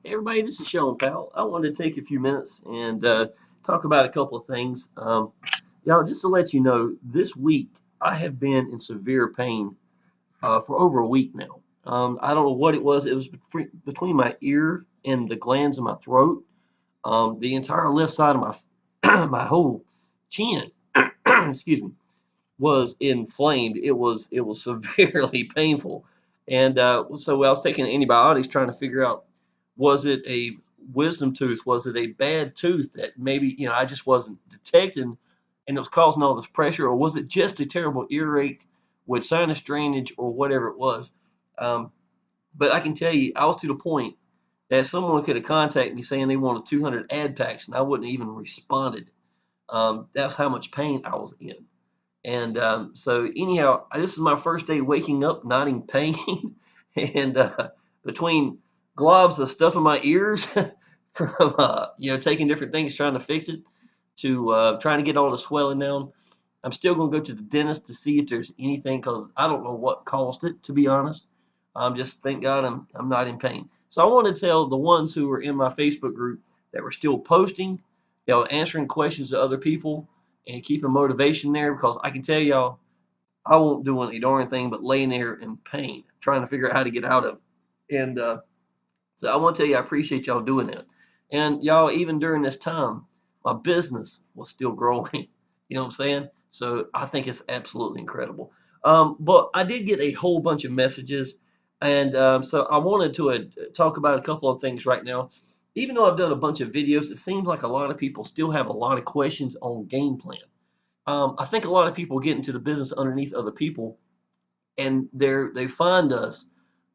Hey everybody, this is Shawn Powell. I wanted to take a few minutes and talk about a couple of things. Y'all, just to let you know, this week I have been in severe pain for over a week now. I don't know what it was. It was between my ear and the glands in my throat. The entire left side of my my whole chin, excuse me, was inflamed. It was severely painful, and so I was taking antibiotics trying to figure out, was it a wisdom tooth? Was it a bad tooth that maybe I just wasn't detecting, and it was causing all this pressure, or was it just a terrible earache with sinus drainage or whatever it was? Um, but I can tell you, I was to the point that someone could have contacted me saying they wanted 200 ad packs, and I wouldn't even responded. That's how much pain I was in. And so anyhow, this is my first day waking up not in pain, and between globs of stuff in my ears from taking different things trying to fix it to trying to get all the swelling down. I'm still gonna go to the dentist to see if there's anything because I don't know what caused it, to be honest. Just thank God I'm not in pain. So I want to tell the ones who were in my Facebook group that were still posting, answering questions to other people and keeping motivation there, because I can tell y'all I won't do a darn thing but laying there in pain, trying to figure out how to get out of it. And so I want to tell you I appreciate y'all doing that. And y'all, even during this time, my business was still growing. You know what I'm saying? So I think it's absolutely incredible. But I did get a whole bunch of messages, and so I wanted to talk about a couple of things right now. Even though I've done a bunch of videos, it seems like a lot of people still have a lot of questions on game plan. I think a lot of people get into the business underneath other people, and they find us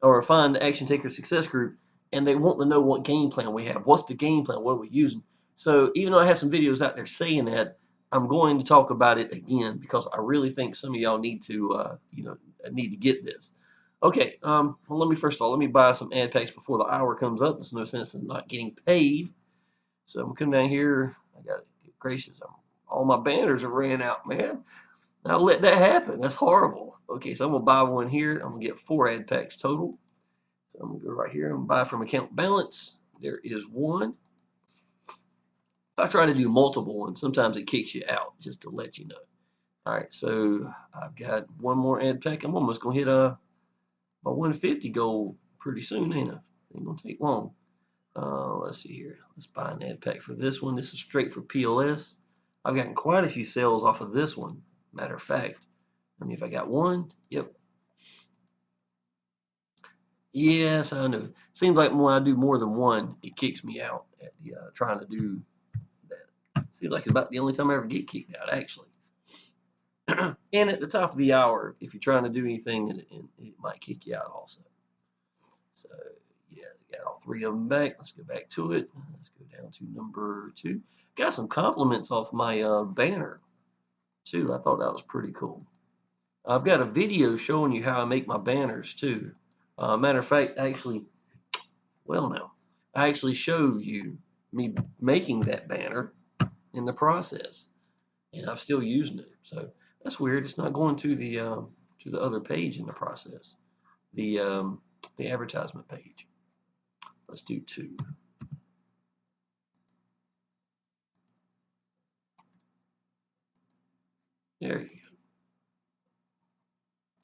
or find the Action Taker Success Group, and they want to know what game plan we have. What's the game plan? What are we using? So even though I have some videos out there saying that, I'm going to talk about it again because I really think some of y'all need to need to get this. Okay, well, let me first of all let me buy some ad packs before the hour comes up. There's no sense in not getting paid. So I'm gonna come down here. I got to get gracious. All my banners have ran out, man. Now let that happen. That's horrible. Okay, so I'm gonna buy one here. I'm gonna get 4 ad packs total. So I'm gonna go right here and buy from account balance. There is one. If I try to do multiple ones, sometimes it kicks you out, just to let you know. All right, so I've got one more ad pack. I'm almost gonna hit my 150 goal pretty soon, ain't I? Ain't gonna take long. Let's see here. Let's buy an ad pack for this one. This is straight for PLS. I've gotten quite a few sales off of this one. Matter of fact, I mean, if I got one, yep. Yes, I know. Seems like when I do more than one, it kicks me out at the trying to do that. Seems like it's about the only time I ever get kicked out, actually. And at the top of the hour, if you're trying to do anything, it might kick you out also. So, yeah, got all 3 of them back. Let's go back to it. Let's go down to number 2. Got some compliments off my banner, too. I thought that was pretty cool. I've got a video showing you how I make my banners, too. Matter of fact, actually, well, now, I actually show you me making that banner in the process, and I'm still using it. So that's weird. It's not going to the other page in the process, the advertisement page. Let's do 2. There you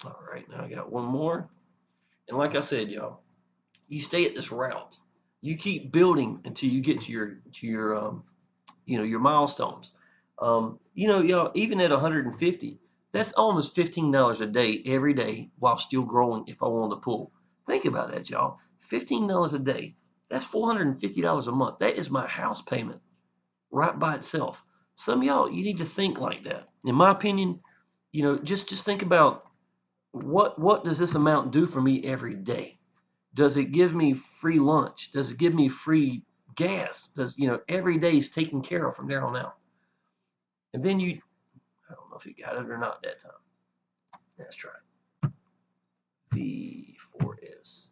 go. All right, now I got one more. And like I said, y'all, you stay at this route. You keep building until you get to your milestones. Y'all, even at 150, that's almost $15 a day every day while still growing if I wanted to pull. Think about that, y'all. $15 a day. That's $450 a month. That is my house payment right by itself. Some of y'all, you need to think like that. In my opinion, just think about what does this amount do for me every day? Does it give me free lunch? Does it give me free gas? Every day is taken care of from there on out. And then I don't know if you got it or not that time. Let's try it. V4S.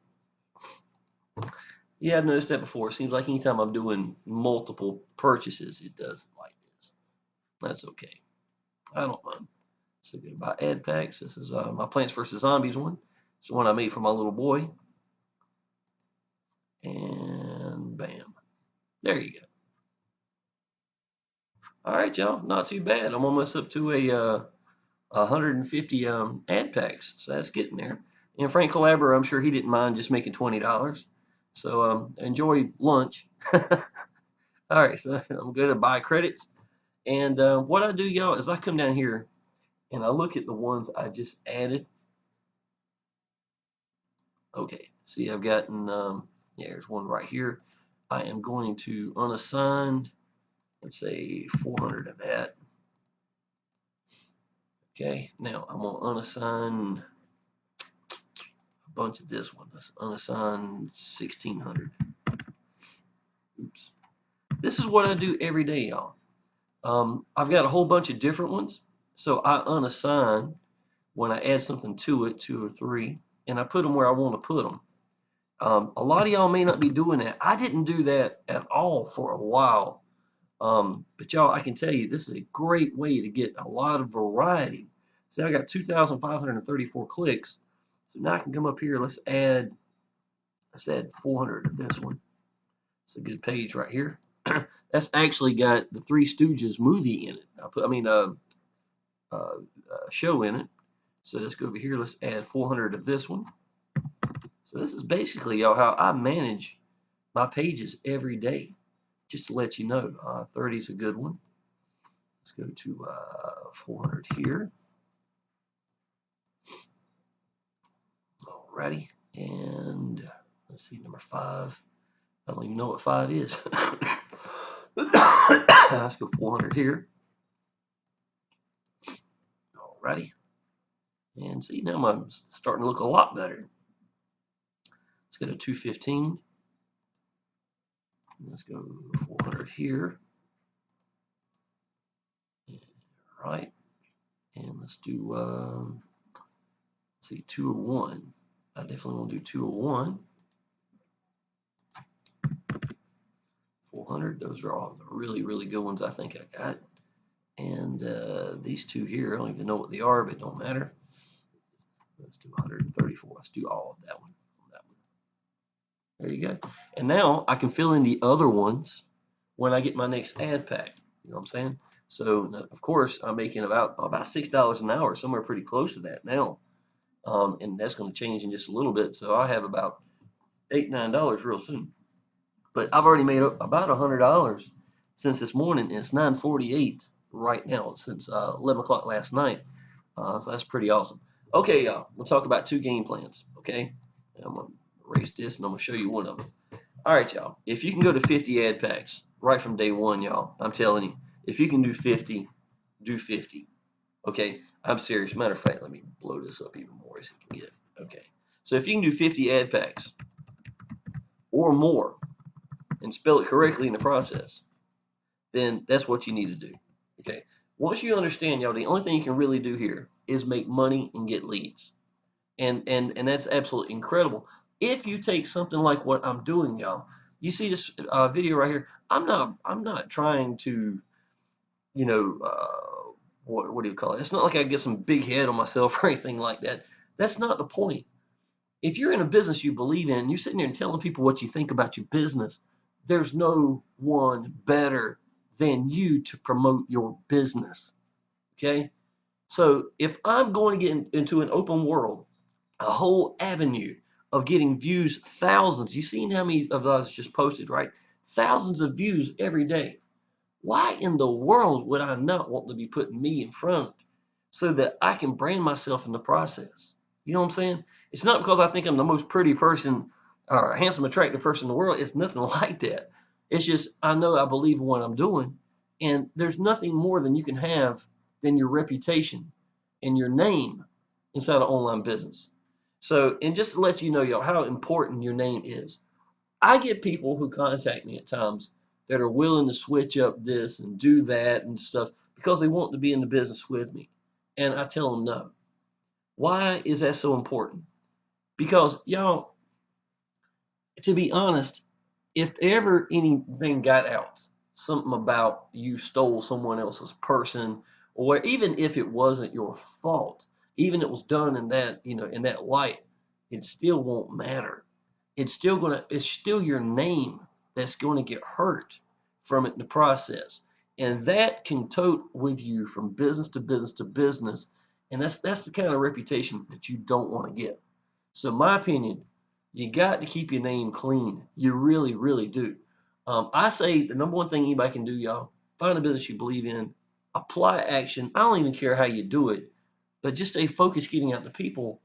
Yeah, I've noticed that before. It seems like anytime I'm doing multiple purchases, it does it like this. That's okay. I don't mind. So good about ad packs. This is my Plants vs. Zombies one. It's the one I made for my little boy. And There you go. All right, y'all. Not too bad. I'm almost up to a 150 ad packs, so that's getting there. And Frank Collaborator, I'm sure he didn't mind just making $20. So enjoy lunch. All right, so I'm going to buy credits. And what I do, y'all, is I come down here and I look at the ones I just added. Okay, see, I've gotten, yeah, there's one right here. I am going to unassign, let's say 400 of that. Okay, now I'm going to unassign a bunch of this one. Let's unassign 1600. Oops. This is what I do every day, y'all. I've got a whole bunch of different ones. So I unassign when I add something to it, 2 or 3, and I put them where I want to put them. A lot of y'all may not be doing that. I didn't do that at all for a while. But y'all, I can tell you, this is a great way to get a lot of variety. See, I got 2,534 clicks. So now I can come up here. Let's add 400 of this one. It's a good page right here. That's actually got the Three Stooges movie in it. Show in it. So let's go over here. Let's add 400 of this one. So this is basically, y'all, how I manage my pages every day. Just to let you know, 30 is a good one. Let's go to 400 here. Alrighty, and let's see, number 5. I don't even know what 5 is. Let's go 400 here. Alrighty, and see, now I'm starting to look a lot better. Let's go to 215. Let's go 400 here. All right, and let's do let's see, 201. I definitely want to do 201. 400. Those are all the really, really good ones I think I got. And these two here, I don't even know what they are, but it don't matter. Let's do 134. Let's do all of that one. There you go. And now I can fill in the other ones when I get my next ad pack. You know what I'm saying? So of course I'm making about $6 an hour, somewhere pretty close to that now. And that's going to change in just a little bit. So I have about $8, $9 real soon. But I've already made about $100 since this morning, and it's 9:48 right now since 11 o'clock last night. So that's pretty awesome. Okay, y'all, we'll talk about 2 game plans. Okay, and I'm gonna erase this and I'm gonna show you one of them. All right, y'all. If you can go to 50 ad packs right from day one, y'all, I'm telling you, if you can do 50, do 50. Okay, I'm serious. Matter of fact, let me blow this up even more as you can get. Okay, so if you can do 50 ad packs or more, and spell it correctly in the process, then that's what you need to do. Okay. Once you understand, y'all, the only thing you can really do here is make money and get leads. And that's absolutely incredible. If you take something like what I'm doing, y'all, you see this video right here. I'm not trying to, you know, what do you call it? It's not like I get some big head on myself or anything like that. That's not the point. If you're in a business you believe in, you're sitting there and telling people what you think about your business, there's no one better than you to promote your business. Okay? So if I'm going to get into an open world, a whole avenue of getting views, thousands, you've seen how many of those just posted, right? Thousands of views every day. Why in the world would I not want to be putting me in front so that I can brand myself in the process? You know what I'm saying? It's not because I think I'm the most pretty person or handsome, attractive person in the world. It's nothing like that. It's just I know I believe in what I'm doing, and there's nothing more than you can have than your reputation and your name inside of online business. So, and just to let you know, y'all, how important your name is. I get people who contact me at times that are willing to switch up this and do that and stuff because they want to be in the business with me. And I tell them no. Why is that so important? Because, y'all, to be honest, if ever anything got out, something about you stole someone else's person, or even if it wasn't your fault, even if it was done in that, in that light, it still won't matter. It's still your name that's going to get hurt from it in the process. And that can tote with you from business to business to business. And that's the kind of reputation that you don't want to get. So my opinion, you got to keep your name clean. You really, really do. I say the number one thing anybody can do, y'all, find a business you believe in, apply action. I don't even care how you do it, but just stay focused getting out to people,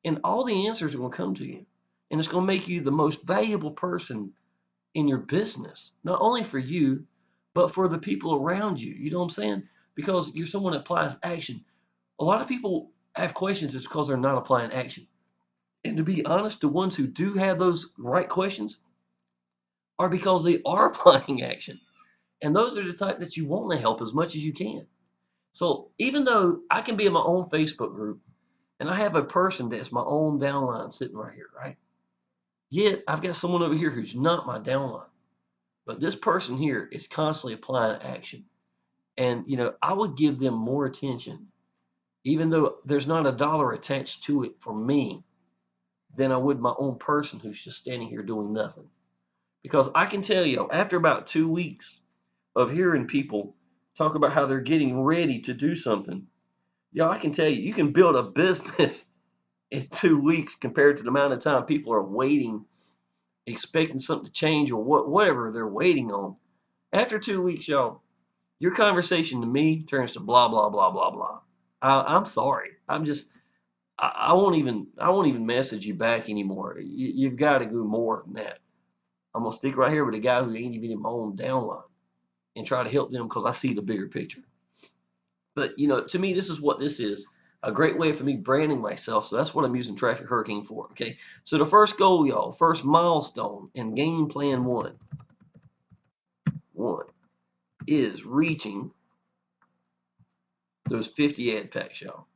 and all the answers are going to come to you. And it's going to make you the most valuable person in your business, not only for you, but for the people around you. You know what I'm saying? Because you're someone that applies action. A lot of people have questions it's because they're not applying action. And to be honest, the ones who do have those right questions are because they are applying action. And those are the type that you want to help as much as you can. So even though I can be in my own Facebook group and I have a person that's my own downline sitting right here, right? Yet I've got someone over here who's not my downline. But this person here is constantly applying action. And, I would give them more attention, even though there's not a dollar attached to it for me, than I would my own person who's just standing here doing nothing. Because I can tell you, after about 2 weeks of hearing people talk about how they're getting ready to do something, I can tell you, you can build a business in 2 weeks compared to the amount of time people are waiting, expecting something to change or whatever they're waiting on. After 2 weeks, y'all, your conversation to me turns to blah blah blah blah blah. I'm sorry. I won't even message you back anymore. You've got to go more than that. I'm gonna stick right here with a guy who ain't even in my own downline and try to help them because I see the bigger picture. But to me, this is what this is. A great way for me branding myself. So that's what I'm using Traffic Hurricane for. Okay. So the first goal, y'all, first milestone in game plan one is reaching those 50 ad packs, y'all.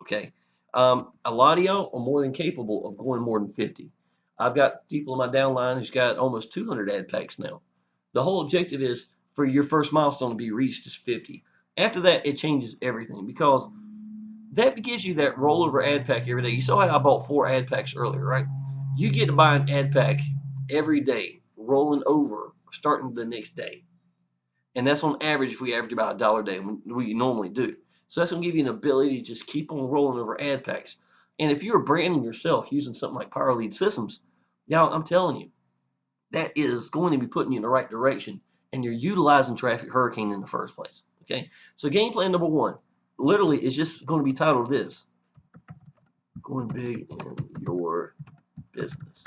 Okay. A lot of y'all are more than capable of going more than 50. I've got people in my downline who's got almost 200 ad packs now. The whole objective is for your first milestone to be reached is 50. After that, it changes everything because that gives you that rollover ad pack every day. You saw how I bought 4 ad packs earlier, right? You get to buy an ad pack every day, rolling over, starting the next day. And that's on average if we average about $1 a day, we normally do. So that's going to give you an ability to just keep on rolling over ad packs. And if you're branding yourself using something like Power Lead Systems, y'all, I'm telling you, that is going to be putting you in the right direction. And you're utilizing Traffic Hurricane in the first place. Okay. So game plan number one, literally, is just going to be titled this: going big in your business.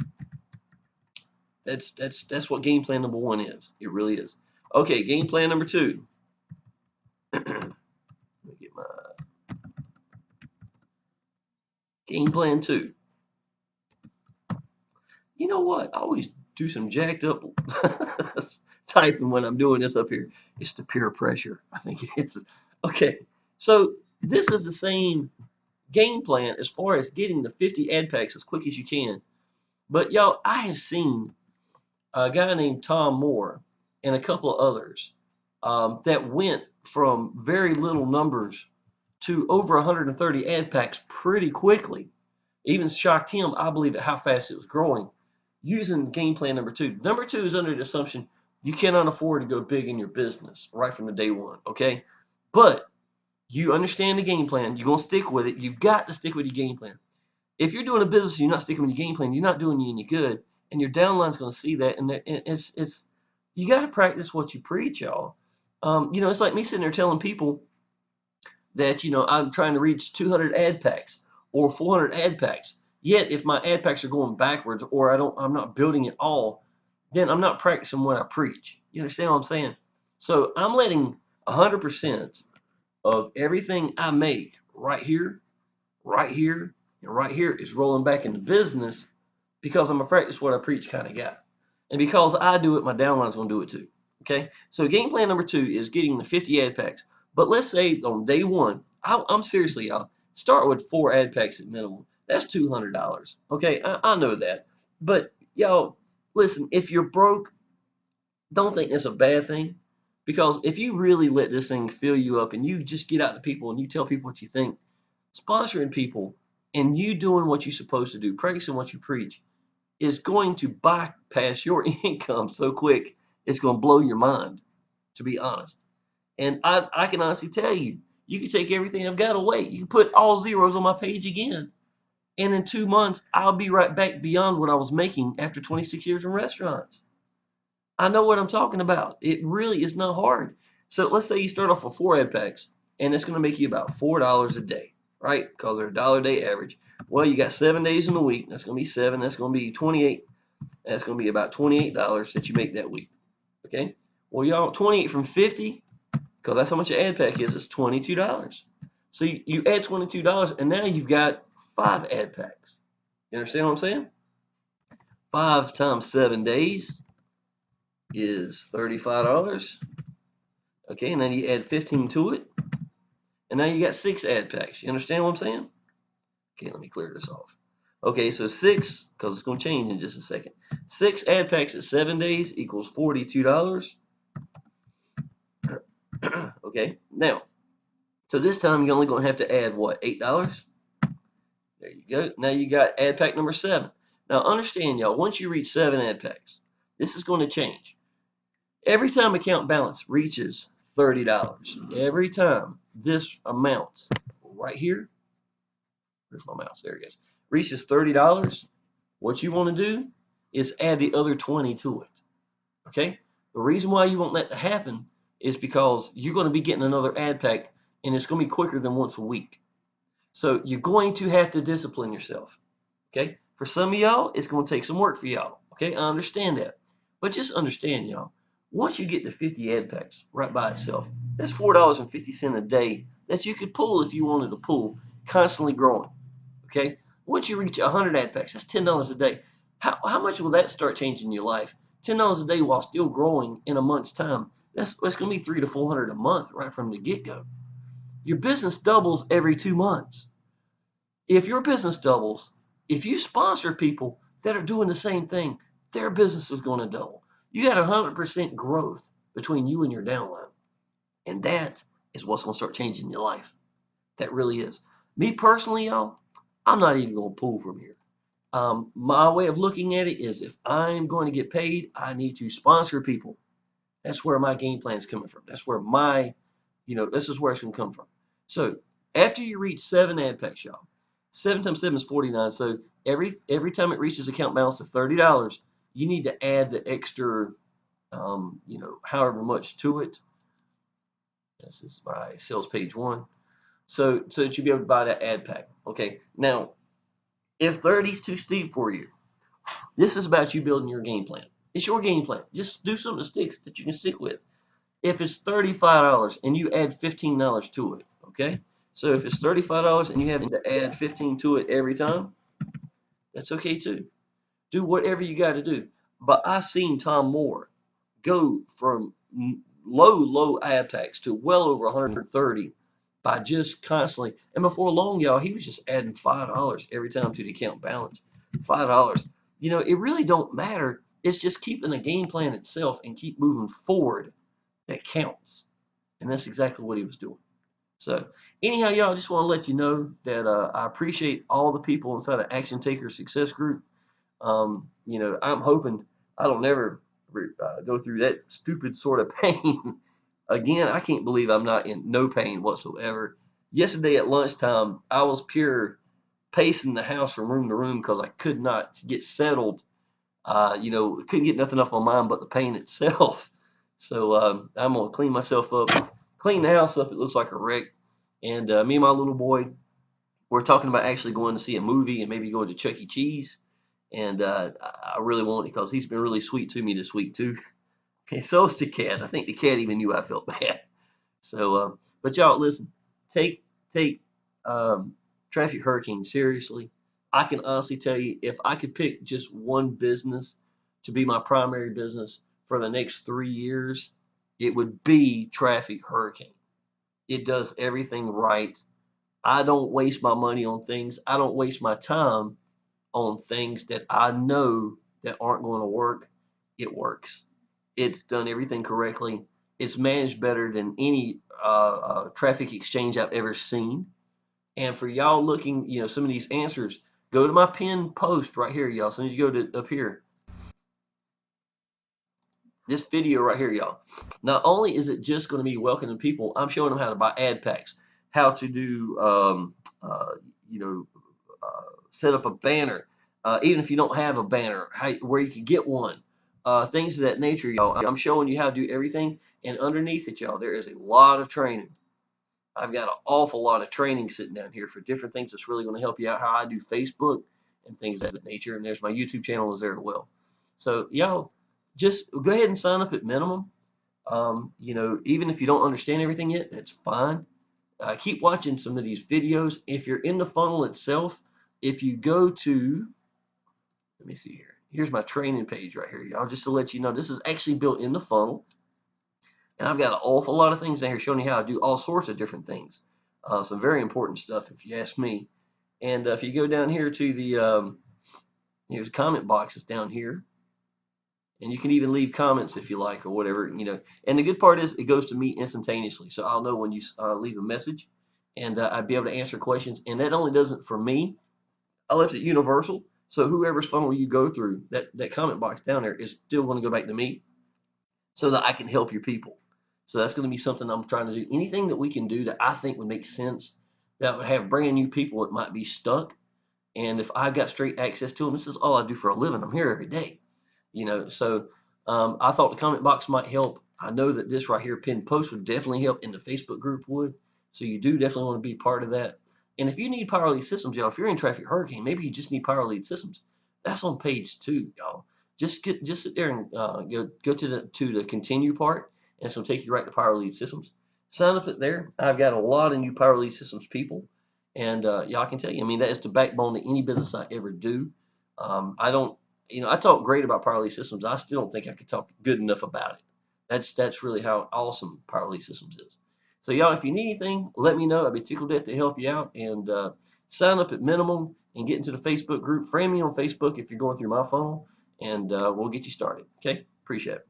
That's what game plan number one is. It really is. Okay, game plan number two. Let me get my game plan two. You know what? I always do some jacked up typing when I'm doing this up here. It's the peer pressure. I think it's okay. So this is the same game plan as far as getting the 50 ad packs as quick as you can. But y'all, I have seen a guy named Tom Moore and a couple of others that went from very little numbers to over 130 ad packs pretty quickly. Even shocked him, I believe, at how fast it was growing using game plan number two. Number two is under the assumption you cannot afford to go big in your business right from the day one, okay? But you understand the game plan. You're going to stick with it. You've got to stick with your game plan. If you're doing a business and you're not sticking with your game plan, you're not doing you any good, and your downline's going to see that. And it's you got to practice what you preach, y'all. It's like me sitting there telling people that I'm trying to reach 200 ad packs or 400 ad packs. Yet, if my ad packs are going backwards or I'm not building it all, then I'm not practicing what I preach. You understand what I'm saying? So I'm letting 100% of everything I make right here, and right here is rolling back into business because I'm a practice what I preach kind of guy. And because I do it, my downline is going to do it too. Okay? So game plan number two is getting the 50 ad packs. But let's say on day one, I'm seriously, y'all, start with 4 ad packs at minimum. That's $200. Okay? I know that. But y'all, listen, if you're broke, don't think it's a bad thing. Because if you really let this thing fill you up and you just get out to people and you tell people what you think, sponsoring people and you doing what you're supposed to do, practicing what you preach, is going to bypass your income so quick, it's going to blow your mind, to be honest. And I can honestly tell you, you can take everything I've got away. You can put all zeros on my page again. And in 2 months, I'll be right back beyond what I was making after 26 years in restaurants. I know what I'm talking about. It really is not hard. So let's say you start off with 4 ad packs, and it's going to make you about $4 a day, right? Because they're $1 a day average. Well, you got 7 days in a week. That's going to be 7. That's going to be 28. That's going to be about $28 that you make that week. Okay. Well, y'all, 28 from 50, because that's how much an ad pack is. It's $22. So you add $22, and now you've got 5 ad packs. You understand what I'm saying? 5 times 7 days is $35. Okay, and then you add 15 to it, and now you got 6 ad packs. You understand what I'm saying? Okay, let me clear this off. Okay, so 6, because it's going to change in just a second. 6 ad packs at 7 days equals $42. Okay, now, so this time you're only going to have to add what, $8? There you go. Now you got ad pack number 7. Now understand, y'all, once you reach 7 ad packs, this is going to change. Every time account balance reaches $30, every time this amount right here, where's my mouse? There it goes, reaches $30, what you want to do is add the other 20 to it. Okay? The reason why you want that to happen is because you're going to be getting another ad pack, and it's going to be quicker than once a week. So you're going to have to discipline yourself. Okay? For some of y'all, it's going to take some work for y'all. Okay? I understand that. But just understand, y'all, once you get to 50 ad packs right by itself, that's $4.50 a day that you could pull if you wanted to pull, constantly growing. Okay? Once you reach 100 ad packs, that's $10 a day. How much will that start changing your life? $10 a day while still growing in a month's time. That's going to be $300 to $400 a month right from the get-go. Your business doubles every 2 months. If your business doubles, if you sponsor people that are doing the same thing, their business is going to double. You got 100% growth between you and your downline. And that is what's going to start changing your life. That really is. Me personally, y'all, I'm not even going to pull from here. My way of looking at it is if I'm going to get paid, I need to sponsor people. That's where my game plan is coming from. That's where this is where it's going to come from. So after you reach 7 ad packs, y'all, 7 times 7 is 49. So every time it reaches account balance of $30, you need to add the extra, however much to it. This is my sales page 1. So that you'll be able to buy that ad pack. Okay. Now, if 30 is too steep for you, this is about you building your game plan. It's your game plan. Just do something that you can stick with. If it's $35 and you add $15 to it, okay? So if it's $35 and you have to add 15 to it every time, that's okay too. Do whatever you got to do. But I've seen Tom Moore go from low ad packs to well over 130 by just constantly. And before long, y'all, he was just adding $5 every time to the account balance. $5. It really don't matter. It's just keeping the game plan itself and keep moving forward that counts. And that's exactly what he was doing. So anyhow, y'all, I just want to let you know that I appreciate all the people inside of Action Taker Success Group. I'm hoping I don't never go through that stupid sort of pain again. I can't believe I'm not in no pain whatsoever. Yesterday at lunchtime, I was pure pacing the house from room to room because I could not get settled. Couldn't get nothing off my mind but the pain itself. So I'm going to clean myself up, clean the house up. It looks like a wreck. And me and my little boy, we're talking about actually going to see a movie and maybe going to Chuck E. Cheese. And I really want it because he's been really sweet to me this week too. And so is the cat. I think the cat even knew I felt bad. So, but y'all, listen, take traffic hurricane seriously. I can honestly tell you, if I could pick just one business to be my primary business for the next 3 years, it would be traffic hurricane. It does everything right. I don't waste my money on things. I don't waste my time on things that I know that aren't going to work. It works. It's done everything correctly. It's managed better than any traffic exchange I've ever seen. And for y'all looking, some of these answers, Go to my pinned post right here, y'all. As soon as you go to up here, this video right here, y'all. Not only is it just going to be welcoming people, I'm showing them how to buy ad packs, how to do, you know, set up a banner, even if you don't have a banner, where you can get one, things of that nature, y'all. I'm showing you how to do everything, and underneath it, y'all, there is a lot of training. I've got an awful lot of training sitting down here for different things that's really going to help you out. How I do Facebook and things of that nature, and there's my YouTube channel is there as well. So y'all, just go ahead and sign up at minimum. You know, even if you don't understand everything yet, that's fine. Keep watching some of these videos. If you're in the funnel itself, if you go to, let me see here. Here's my training page right here, y'all. Just to let you know, this is actually built in the funnel. And I've got an awful lot of things down here showing you how to do all sorts of different things. Some very important stuff, if you ask me. And if you go down here to the, here's comment boxes down here. And you can even leave comments if you like or whatever, you know. And the good part is it goes to me instantaneously. So I'll know when you leave a message, and I'd be able to answer questions. And that only does it for me. I left it universal. So whoever's funnel you go through, that comment box down there is still going to go back to me so that I can help your people. So that's going to be something I'm trying to do. Anything that we can do that I think would make sense, that would have brand new people that might be stuck. And if I've got straight access to them, this is all I do for a living. I'm here every day, you know. So I thought the comment box might help. I know that this right here, pinned post, would definitely help, and the Facebook group would. So you do definitely want to be part of that. And if you need power lead systems, y'all, if you're in Traffic Hurricane, maybe you just need power lead systems. That's on page 2, y'all. Just sit there and go to the continue part, and it's gonna take you right to power lead systems. Sign up at there. I've got a lot of new power lead systems people, and y'all can tell you. I mean, that is the backbone to any business I ever do. I don't, you know, I talk great about power lead systems. I still don't think I could talk good enough about it. That's really how awesome power lead systems is. So y'all, if you need anything, let me know. I'd be tickled to help you out. And sign up at minimum and get into the Facebook group. Friend me on Facebook if you're going through my funnel, and we'll get you started. Okay, appreciate it.